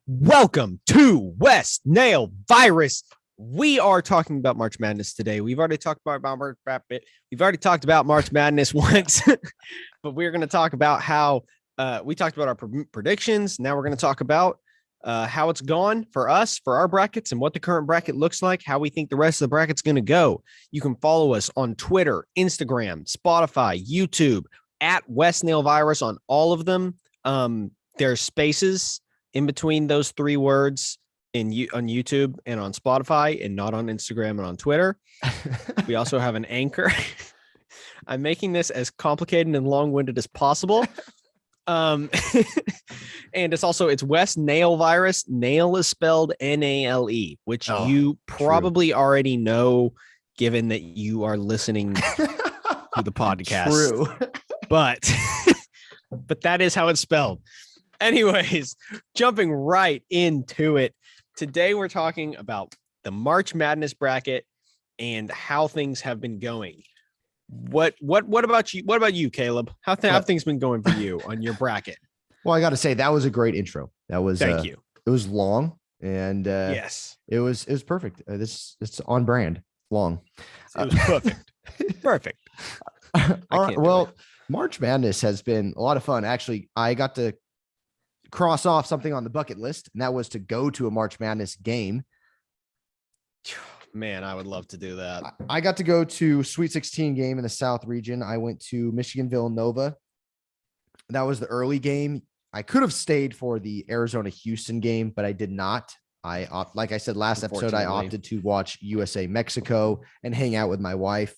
Welcome to West Nale Virus. We are talking about March Madness today. We've already talked about March Madness once, but we're going to talk about how we talked about our predictions. Now we're going to talk about how it's gone for us, for our brackets, and what the current bracket looks like, how we think the rest of the bracket's going to go. You can follow us on Twitter, Instagram, Spotify, YouTube, at West Nale Virus on all of them. There's spaces in between those three words on YouTube and on Spotify, and not on Instagram and on Twitter. We also have an anchor. I'm making this as complicated and long-winded as possible. And it's West Nale Virus. Nale is spelled Nale, which you probably already know, given that you are listening to the podcast. True. But that is how it's spelled. Anyways, jumping right into it. Today we're talking about the March Madness bracket and how things have been going. What about you? What about you, Caleb? How have things been going for you on your bracket? Well, I got to say that was a great intro. That was thank you. It was long and yes, it was perfect. It's on brand. Long. It was perfect. Perfect. Well, March Madness has been a lot of fun. Actually, I got to cross off something on the bucket list, and that was to go to a March Madness game. Man, I would love to do that. I got to go to Sweet 16 game in the South region. I went to Michigan Villanova. That was the early game. I could have stayed for the Arizona Houston game, but I did not. Like I said last episode, I opted to watch USA Mexico and hang out with my wife.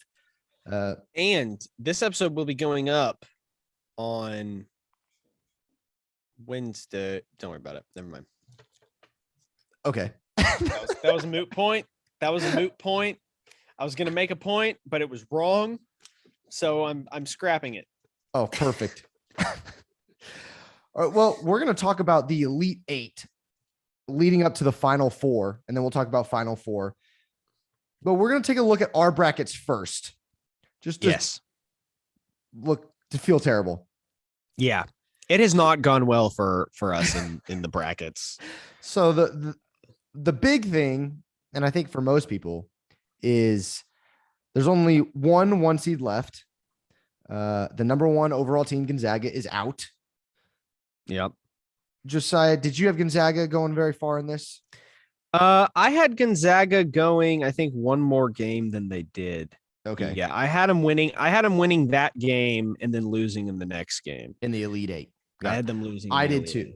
And this episode will be going up on Wednesday. Don't worry about it. Never mind. Okay. That was a moot point. I was going to make a point, but it was wrong. So I'm scrapping it. Oh, perfect. All right, well, we're going to talk about the Elite Eight leading up to the Final Four, and then we'll talk about Final Four. But we're going to take a look at our brackets first. Just to feel terrible. Yeah. It has not gone well for us in the brackets. So the big thing, and I think for most people, is there's only one seed left. The number one overall team, Gonzaga, is out. Yep. Josiah, did you have Gonzaga going very far in this? I had Gonzaga going, I think, one more game than they did. Okay. Yeah, I had them winning. I had them winning that game and then losing in the next game. In the Elite Eight. I had them losing. I did too.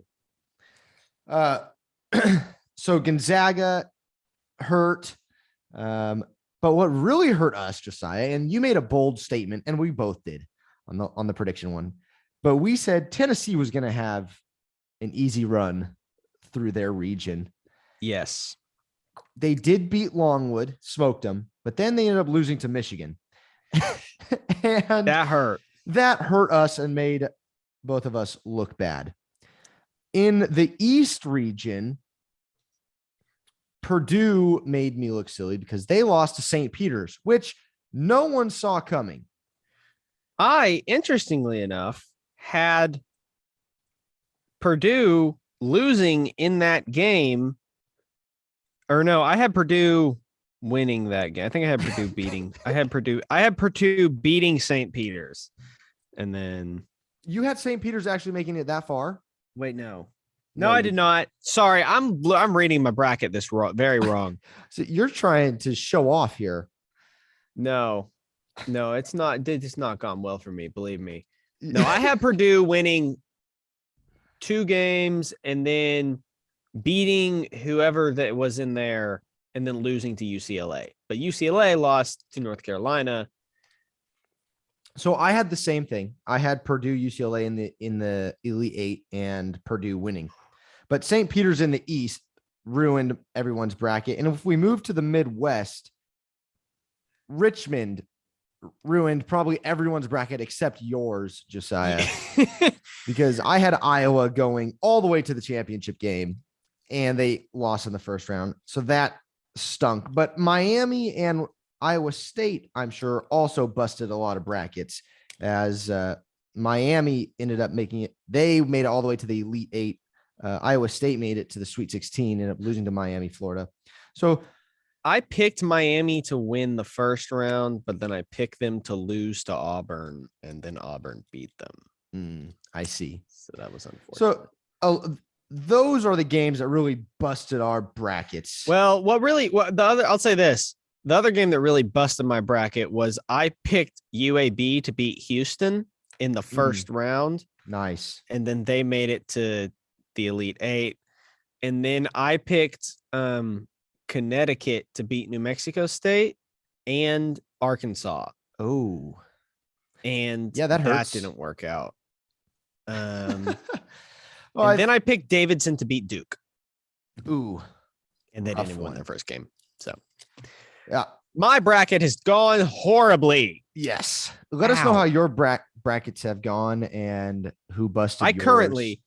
So Gonzaga hurt. But what really hurt us, Josiah, and you made a bold statement, and we both did on the prediction one. But we said Tennessee was going to have an easy run through their region. Yes. They did beat Longwood, smoked them, but then they ended up losing to Michigan. And that hurt. That hurt us and made both of us look bad. In the East region, Purdue made me look silly because they lost to St. Peter's, which no one saw coming. I, interestingly enough, had Purdue losing in that game. Or no, I had Purdue winning that game. I think I had Purdue beating. I had Purdue beating St. Peter's. And then you had St. Peter's actually making it that far? Wait, no, I did not. Sorry, I'm reading my bracket very wrong. So you're trying to show off here. No, it's not. It's not gone well for me. Believe me. No, I had Purdue winning 2 games and then beating whoever that was in there and then losing to UCLA. But UCLA lost to North Carolina. So I had the same thing. I had Purdue, UCLA in the Elite Eight and Purdue winning. But St. Peter's in the East ruined everyone's bracket. And if we move to the Midwest, Richmond ruined probably everyone's bracket except yours, Josiah. Because I had Iowa going all the way to the championship game and they lost in the first round. So that stunk. But Miami and Iowa State, I'm sure, also busted a lot of brackets as Miami ended up making it. They made it all the way to the Elite Eight. Iowa State made it to the Sweet 16, ended up losing to Miami, Florida. So I picked Miami to win the first round, but then I picked them to lose to Auburn, and then Auburn beat them. I see. So that was unfortunate. So those are the games that really busted our brackets. Well, I'll say this. The other game that really busted my bracket was I picked UAB to beat Houston in the first round. Nice. And then they made it to the Elite Eight. And then I picked Connecticut to beat New Mexico State and Arkansas. Oh. And yeah, that hurts. That didn't work out. Then I picked Davidson to beat Duke. Ooh. And they didn't even win their first game. So yeah, my bracket has gone horribly. Yes. Let us know how your brackets have gone and who busted I currently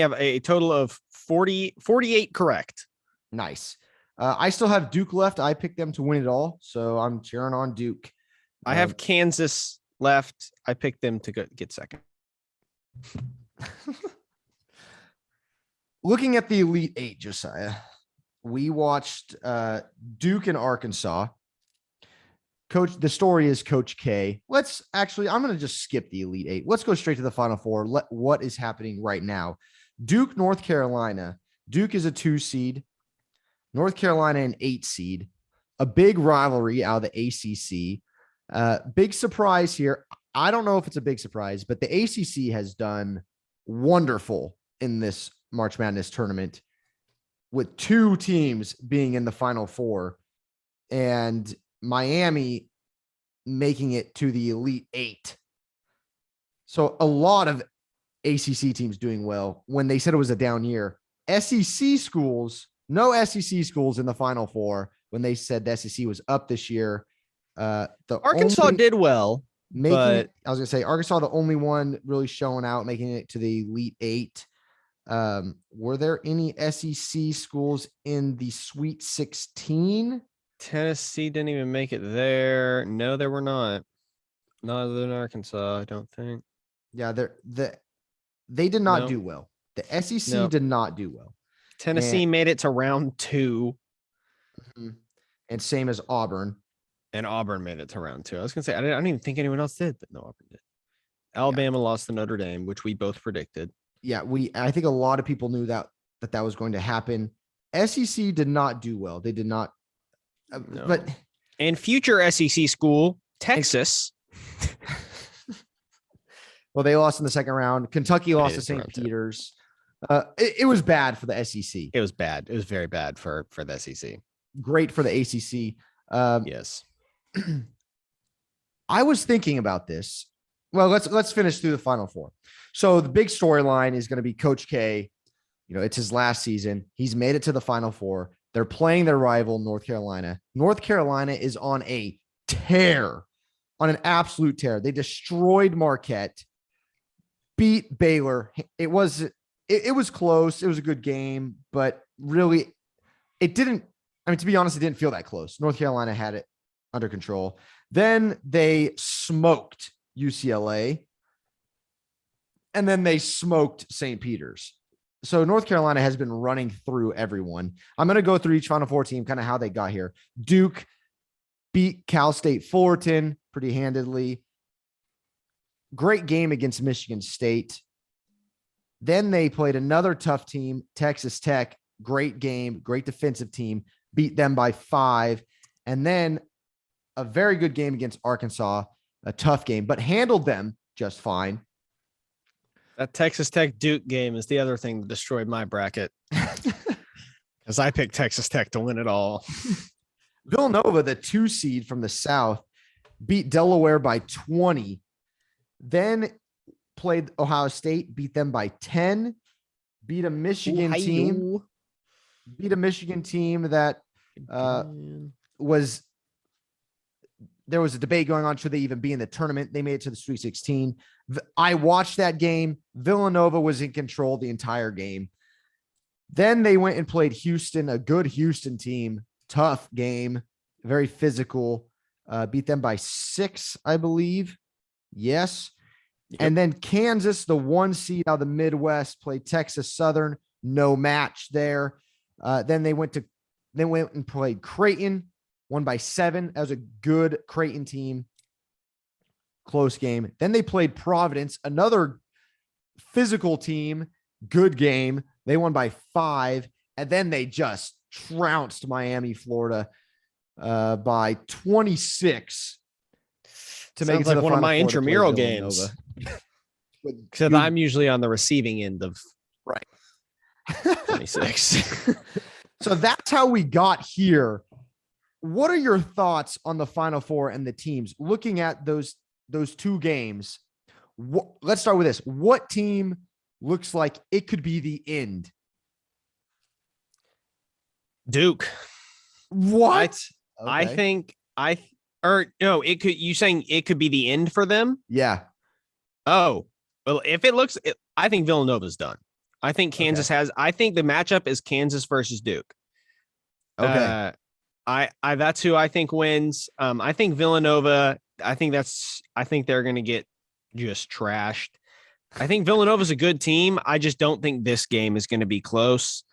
have a total of 48 correct. Nice. I still have Duke left. I picked them to win it all, so I'm cheering on Duke. I have Kansas left. I picked them to get second. Looking at the Elite Eight, Josiah, we watched Duke and Arkansas. The story is Coach K. I'm going to just skip the Elite Eight. Let's go straight to the Final Four. What is happening right now? Duke, North Carolina. Duke is a 2 seed. North Carolina, an 8 seed. A big rivalry out of the ACC. Big surprise here. I don't know if it's a big surprise, but the ACC has done wonderful in this March Madness tournament with 2 teams being in the Final Four and Miami making it to the Elite Eight. So a lot of ACC teams doing well. When they said it was a down year, SEC schools, no SEC schools in the Final Four. When they said the SEC was up this year, Arkansas did well. I was gonna say Arkansas, the only one really showing out, making it to the Elite Eight. Were there any SEC schools in the Sweet 16? Tennessee didn't even make it there. No, there were not. Not other than Arkansas, I don't think. Yeah, they did not do well. The SEC did not do well. Tennessee made it to round 2. And same as Auburn. And Auburn made it to round 2. I was going to say, I don't even think anyone else did, but no, Auburn did. Alabama lost to Notre Dame, which we both predicted. Yeah, I think a lot of people knew that was going to happen. SEC did not do well. They did not. No. But and future SEC school, Texas. Well, they lost in the second round. Kentucky lost to St. Peter's. It was bad for the SEC. It was bad. It was very bad for the SEC. Great for the ACC. Yes. I was thinking about this. Well, let's finish through the Final Four. So the big storyline is going to be Coach K. It's his last season. He's made it to the Final Four. They're playing their rival, North Carolina. North Carolina is on a tear, on an absolute tear. They destroyed Marquette, beat Baylor. It was close. It was a good game, but really it didn't. I mean, to be honest, it didn't feel that close. North Carolina had it under control. Then they smoked UCLA, and then they smoked St. Peter's. So North Carolina has been running through everyone. I'm going to go through each Final Four team, kind of how they got here. Duke beat Cal State Fullerton pretty handedly. Great game against Michigan State. Then they played another tough team, Texas Tech. Great game, great defensive team. Beat them by 5. And then a very good game against Arkansas, a tough game, but handled them just fine. That Texas Tech Duke game is the other thing that destroyed my bracket. Because I picked Texas Tech to win it all. Villanova, the 2 seed from the South, beat Delaware by 20. Then played Ohio State, beat them by 10. Beat a Michigan team. Beat a Michigan team that there was a debate going on. Should they even be in the tournament? They made it to the Sweet 16. I watched that game. Villanova was in control the entire game. Then they went and played Houston, a good Houston team. Tough game, very physical. Beat them by 6, I believe. Yes. Yep. And then Kansas, the 1 seed out of the Midwest, played Texas Southern. no match there. Then they went and played Creighton, won by 7. That was a good Creighton team. Close game. Then they played Providence, another physical team, good game. They won by 5. And then they just trounced Miami, Florida by 26 to Sounds make it to like the one of Final my Four to play intramural Villanova. games. Because I'm usually on the receiving end of right 26. So that's how we got here. What are your thoughts on the Final Four and the teams looking at those 2 games? Let's start with this. What team looks like it could be the end? Duke. What? I think it could. You saying it could be the end for them? Yeah. Oh, well, if it looks, I think Villanova's done. I think Kansas has. I think the matchup is Kansas versus Duke. Okay. That's who I think wins. I think Villanova. I think they're going to get just trashed. I think Villanova's a good team. I just don't think this game is going to be close.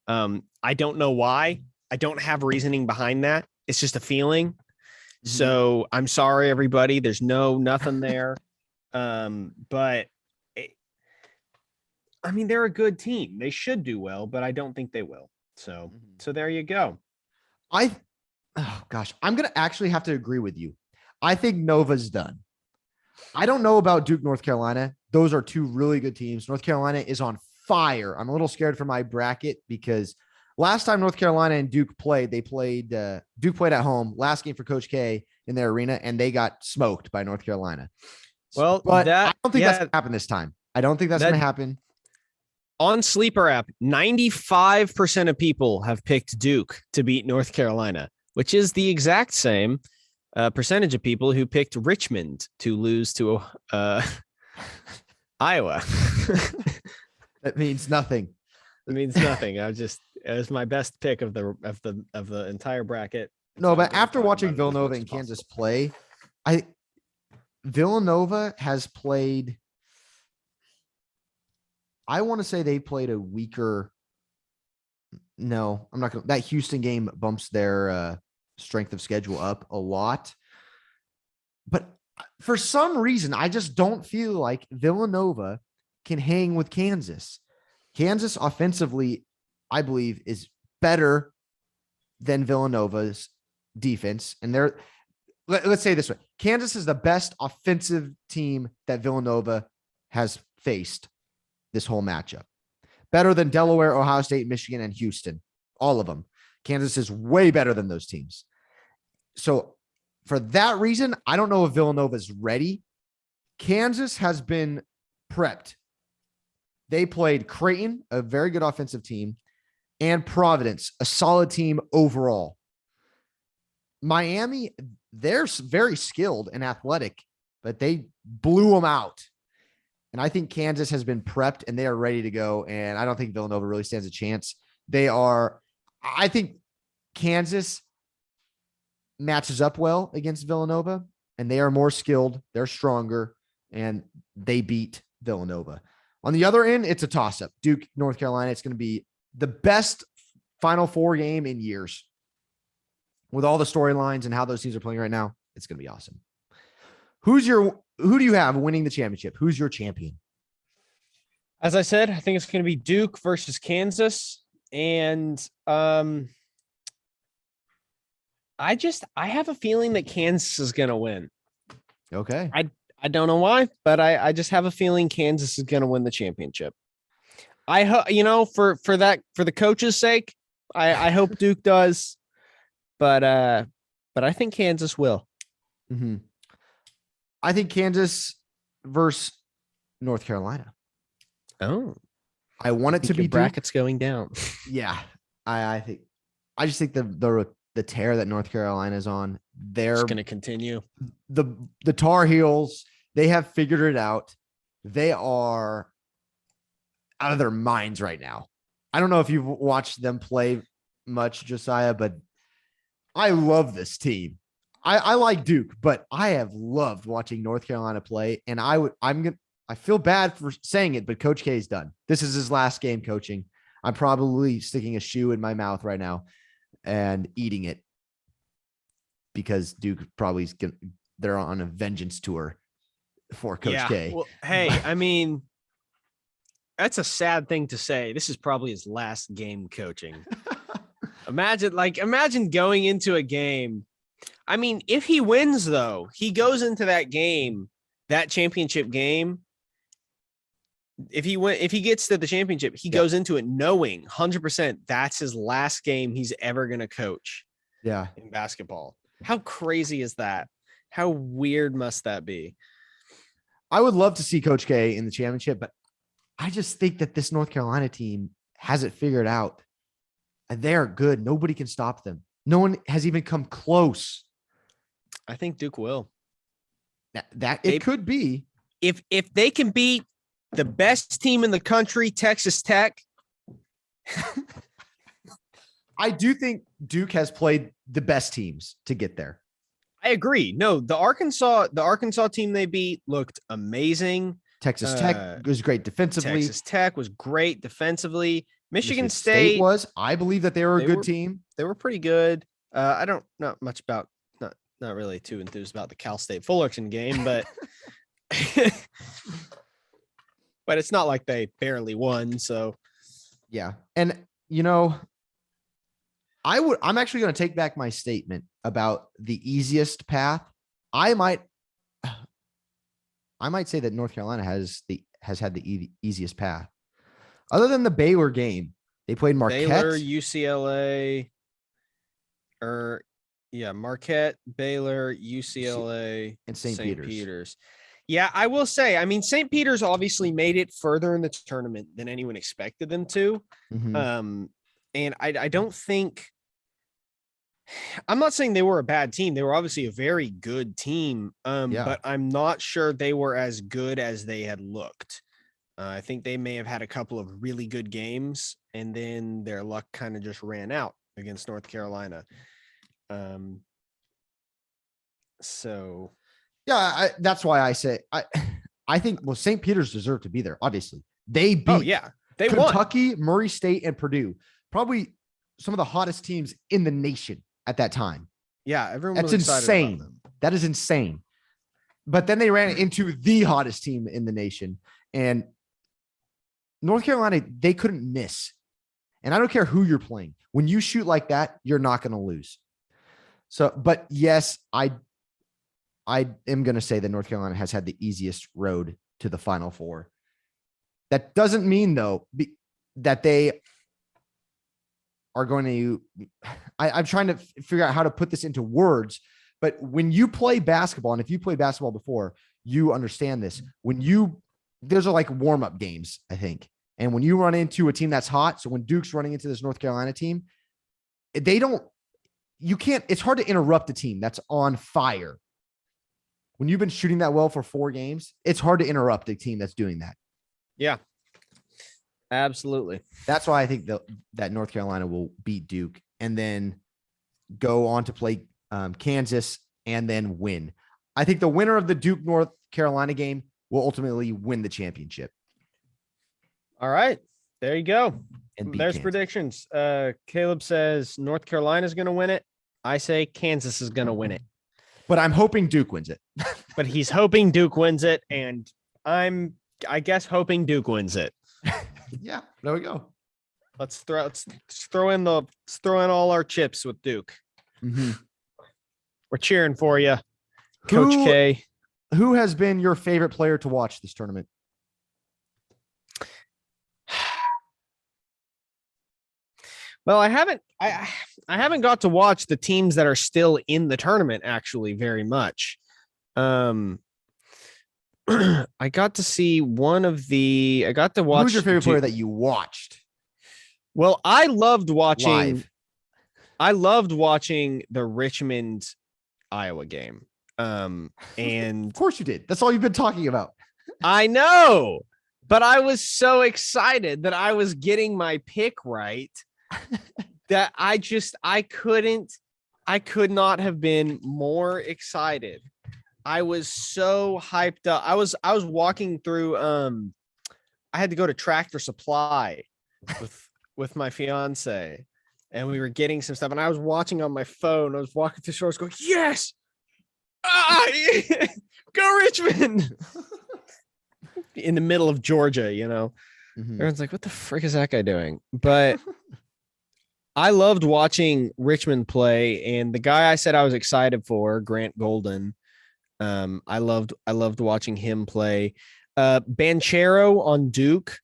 I don't know why. I don't have reasoning behind that. It's just a feeling. Mm-hmm. So I'm sorry, everybody. There's nothing there. But they're a good team. They should do well, but I don't think they will. So there you go. I'm going to actually have to agree with you. I think Nova's done. I don't know about Duke, North Carolina. Those are 2 really good teams. North Carolina is on fire. I'm a little scared for my bracket because last time North Carolina and Duke played, Duke played at home, last game for Coach K in their arena, and they got smoked by North Carolina. Well, but I don't think that's going to happen this time. I don't think that's going to happen. On Sleeper app, 95% of people have picked Duke to beat North Carolina, which is the exact same percentage of people who picked Richmond to lose to Iowa. That means nothing. It means nothing. It was my best pick of the entire bracket. No, but after watching Villanova and Kansas play, Villanova has played. I want to say they played a weaker. No, I'm not going to. That Houston game bumps their strength of schedule up a lot. But for some reason, I just don't feel like Villanova can hang with Kansas. Kansas offensively, I believe, is better than Villanova's defense. And let's say this way. Kansas is the best offensive team that Villanova has faced this whole matchup. Better than Delaware, Ohio State, Michigan, and Houston. All of them. Kansas is way better than those teams. So for that reason, I don't know if Villanova is ready. Kansas has been prepped. They played Creighton, a very good offensive team, and Providence, a solid team overall. Miami, they're very skilled and athletic, but they blew them out. And I think Kansas has been prepped and they are ready to go. And I don't think Villanova really stands a chance. I think Kansas matches up well against Villanova and they are more skilled. They're stronger and they beat Villanova. On the other end, it's a toss-up. Duke, North Carolina. It's going to be the best Final Four game in years. With all the storylines and how those teams are playing right now, it's going to be awesome. Who do you have winning the championship? Who's your champion? As I said, I think it's going to be Duke versus Kansas. And I have a feeling that Kansas is going to win. Okay. I don't know why, but I just have a feeling Kansas is going to win the championship. I hope, for the coach's sake, I hope Duke does, but I think Kansas will. Mm-hmm. I think Kansas versus North Carolina. Oh, I want it to be brackets going down. Yeah, I just think the tear that North Carolina is on, they're going to continue. The Tar Heels, they have figured it out. They are out of their minds right now. I don't know if you've watched them play much, Josiah, but I love this team. I like Duke, but I have loved watching North Carolina play. And I feel bad for saying it, but Coach K is done. This is his last game coaching. I'm probably sticking a shoe in my mouth right now and eating it because Duke probably they're on a vengeance tour for Coach K. Well, hey, I mean, that's a sad thing to say. This is probably his last game coaching. Imagine going into a game. I mean, if he wins, though, he goes into that game, that championship game. If he gets to the championship, he goes into it knowing 100% that's his last game he's ever going to coach. Yeah. In basketball. How crazy is that? How weird must that be? I would love to see Coach K in the championship, but I just think that this North Carolina team has it figured out. And they are good. Nobody can stop them. No one has even come close. I think Duke will. It could be. If they can beat the best team in the country, Texas Tech. I do think Duke has played the best teams to get there. I agree. No, the Arkansas team they beat looked amazing. Texas Tech was great defensively. Texas Tech was great defensively. Michigan State was. I believe that they were a good team. They were pretty good. I don't not much about not really too enthused about the Cal State Fullerton game, but but it's not like they barely won. So yeah, and I'm actually going to take back my statement about the easiest path. I might say that North Carolina has had the easiest path. Other than the Baylor game, they played Marquette, Baylor, UCLA, Marquette, Baylor, UCLA, and St. Peter's. Yeah, I will say, I mean, St. Peter's obviously made it further in the tournament than anyone expected them to. Mm-hmm. And I don't think, I'm not saying they were a bad team. They were obviously a very good team. But I'm not sure they were as good as they had looked. I think they may have had a couple of really good games, and then their luck kind of just ran out against North Carolina. So yeah, that's why I say I think St. Peter's deserved to be there. Obviously, they beat they Kentucky, won. Murray State, and Purdue, probably some of the hottest teams in the nation at that time. Yeah, everyone was excited insane. About them. That is insane. But then they ran into the hottest team in the nation, and North Carolina, they couldn't miss. And I don't care who you're playing. When you shoot like that, you're not going to lose. So, but yes, I am going to say that North Carolina has had the easiest road to the Final Four. That doesn't mean, though, that they are going to I'm trying to figure out how to put this into words. But when you play basketball, and if you played basketball before, you understand this. Those are like warm-up games, I think. And when you run into a team that's hot, so when Duke's running into this North Carolina team, it's hard to interrupt a team that's on fire. When you've been shooting that well for 4 games, it's hard to interrupt a team that's doing that. Yeah, absolutely. That's why I think that North Carolina will beat Duke and then go on to play Kansas and then win. I think the winner of the Duke North Carolina game will ultimately win the championship. All right, there you go. And there's Kansas. Predictions. Caleb says North Carolina is going to win it. I say Kansas is going to win it. But I'm hoping Duke wins it. But he's hoping Duke wins it, and I guess hoping Duke wins it. Yeah, there we go. Let's throw in all our chips with Duke. Mm-hmm. We're cheering for you, Coach K. Who has been your favorite player to watch this tournament? Well, I haven't got to watch the teams that are still in the tournament actually very much. I got to see I got to watch. Who's your favorite player that you watched? Well, I loved watching live. I loved watching the Richmond Iowa game. And of course you did. That's all you've been talking about. I know, but I was so excited that I was getting my pick right that I could not have been more excited. I was so hyped up. I was walking through I had to go to Tractor Supply with my fiance, and we were getting some stuff, and I was watching on my phone. I was walking through stores going, yes, go Richmond. In the middle of Georgia, everyone's like, what the frick is that guy doing? But I loved watching Richmond play, and the guy I said I was excited for, Grant Golden, I loved watching him play. Banchero on Duke.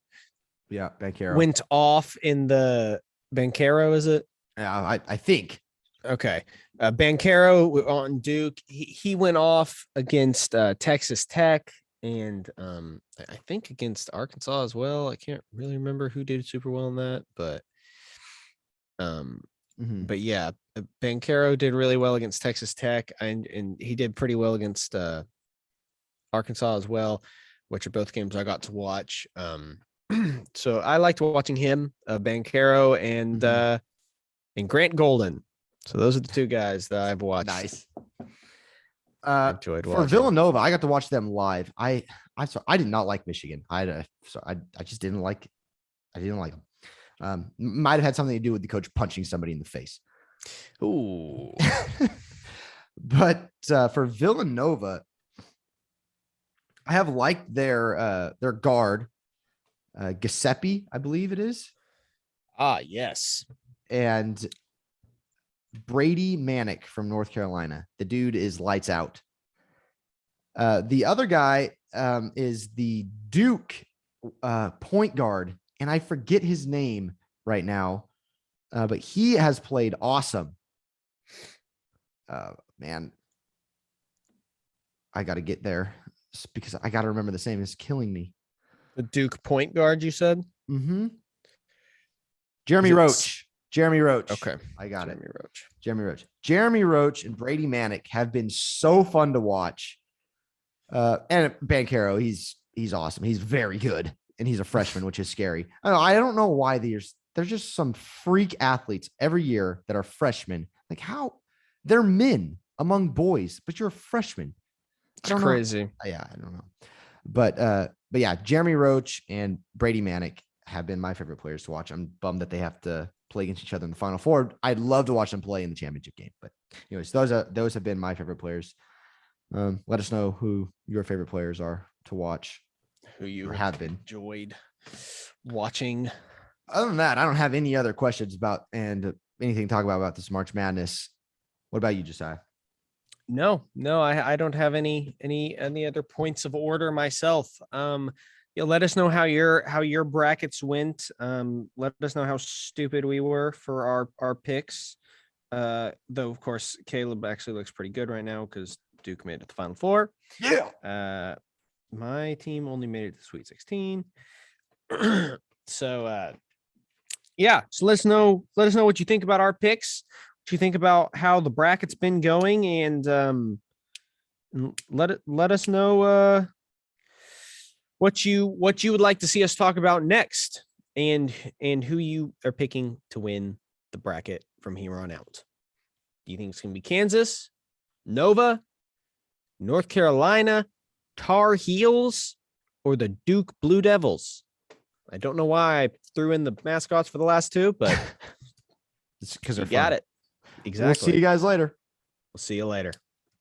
Yeah, Banchero went off in the Banchero, is it? Yeah, I think. Okay. Banchero on Duke. He went off against Texas Tech and I think against Arkansas as well. I can't really remember who did super well in that, but but yeah, Banchero did really well against Texas Tech, and he did pretty well against Arkansas as well, which are both games I got to watch. So I liked watching him, Banchero and Grant Golden. So those are the two guys that I've watched. Nice. Enjoyed for watching. Villanova, I got to watch them live. I did not like Michigan. I just didn't like. I didn't like them. Might have had something to do with the coach punching somebody in the face. Ooh. But for Villanova, I have liked their guard, Giuseppe, I believe it is. Ah, yes. And Brady Manick from North Carolina. The dude is lights out. The other guy is the Duke point guard, and I forget his name right now, but he has played awesome. Man, I got to get there because I got to remember the name. It's killing me. The Duke point guard, you said? Mm-hmm. Jeremy Roach. Jeremy Roach. Okay. I got Jeremy it. Roach. Jeremy Roach. Jeremy Roach and Brady Manick have been so fun to watch. And Banchero, he's awesome. He's very good. And he's a freshman, which is scary. I don't know why there's just some freak athletes every year that are freshmen. Like how they're men among boys, but you're a freshman. It's crazy. Yeah, I don't know. But yeah, Jeremy Roach and Brady Manick have been my favorite players to watch. I'm bummed that they have to play against each other in the Final Four. I'd love to watch them play in the championship game. But anyways, those have been my favorite players. Let us know who your favorite players are to watch. Who you have been enjoyed watching. Other than that, I don't have any other questions about and anything to talk about this March Madness. What about you, Josiah? No, I don't have any other points of order myself. Let us know how your brackets went. Let us know how stupid we were for our picks. Though of course Caleb actually looks pretty good right now because Duke made it to the Final Four. Yeah. My team only made it to the Sweet 16. So yeah, so let us know what you think about our picks. What you think about how the bracket's been going, and let us know what you would like to see us talk about next, and who you are picking to win the bracket from here on out. Do you think it's gonna be Kansas, Nova, North Carolina, Tar Heels, or the Duke Blue Devils? I don't know why I threw in the mascots for the last two, but it's because they're got fun. it. Exactly. We'll see you guys later. We'll see you later.